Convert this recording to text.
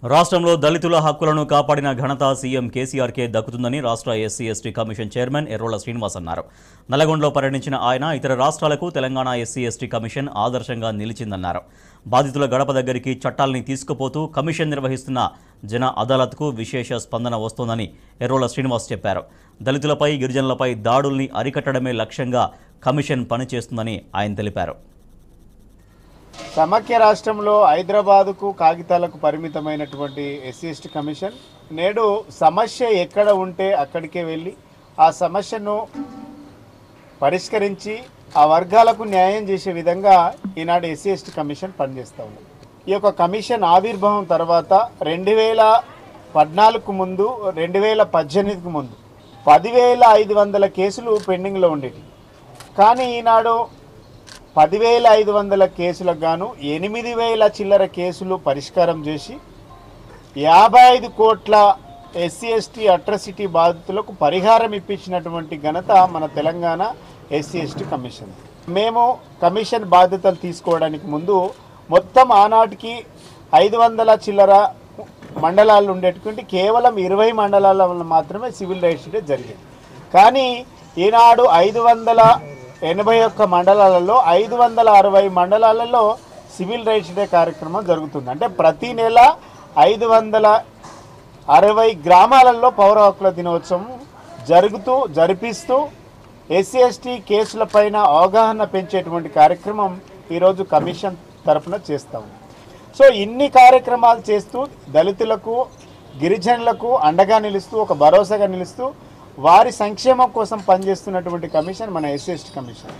రాష్ట్రంలో దళితుల హక్కులను కాపాడిన ఘనత సీఎం కేసీఆర్కే దక్కుతుందని రాష్ట్ర SC ST commission chairman Errolla Srinivas అన్నారు. నల్లగొండలో పర్యటించిన ఆయన ఇతర రాష్ట్రాలకు తెలంగాణ ఎస్సీ ఎస్టీ కమిషన్ ఆదర్శంగా నిలిచిందన్నారు. బాధితుల గడప దగ్గరికి చట్టాల్ని తీసుకుపోతూ కమిషన్ నిర్వహిస్తున్న జన అదాలత్కు విశేష స్పందన వస్తోందని ఎర్రోళ్ల శ్రీనివాస్ చెప్పారు. దళితులపై గిరిజనులపై దాడుల్ని అరికట్టడమే లక్ష్యంగా కమిషన్ పనిచేస్తుందని ఆయన తెలిపారు. సమాఖ్య రాష్ట్రంలో హైదరాబాదుకు కాగితాలకు పరిమితమైనటువంటి ఎస్సీ ఎస్టీ కమిషన్ నేడు సమస్య ఎక్కడ ఉంటే అక్కడికే వెళ్ళి ఆ సమస్యను పరిష్కరించి ఆ వర్గాలకు న్యాయం చేసే విధంగా ఈనాడు ఎస్సీ ఎస్టీ కమిషన్ పనిచేస్తూ ఉంది. ఈ యొక్క కమిషన్ ఆవిర్భావం తర్వాత 2014కు ముందు 2018కు ముందు 10,500 కేసులు పెండింగ్లో ఉండేవి. కానీ ఈనాడు 10,500 కేసులకు గాను 8,000 చిల్లర కేసులు పరిష్కారం చేసి 55 కోట్ల ఎస్సీ ఎస్టీ అట్రాసిటీ బాధితులకు పరిహారం ఇప్పించినటువంటి ఘనత మన తెలంగాణ ఎస్సీ ఎస్టీ కమిషన్. మేము కమిషన్ బాధ్యతలు తీసుకోవడానికి ముందు మొత్తం ఆనాటికి 500 చిల్లర మండలాలు ఉండేటువంటి కేవలం 20 మండలాల మాత్రమే సివిల్ రైట్స్ డే జరిగింది. కానీ ఈనాడు 581 మండలాలలో 560 మండలాలలో సివిల్ రైట్స్ డే కార్యక్రమం జరుగుతుంది. అంటే ప్రతి నెల 560 గ్రామాలలో పౌర హక్కుల దినోత్సవం జరిపిస్తూ ఎస్సీ ఎస్టీ కేసులపైన అవగాహన పెంచేటువంటి కార్యక్రమం ఈరోజు కమిషన్ తరఫున చేస్తాము. సో ఇన్ని కార్యక్రమాలు చేస్తూ దళితులకు గిరిజనులకు అండగా నిలుస్తూ ఒక భరోసాగా నిలుస్తూ వారి సంక్షేమం కోసం పనిచేస్తున్నటువంటి కమిషన్ మన ఎస్సీ ఎస్టీ కమిషన్.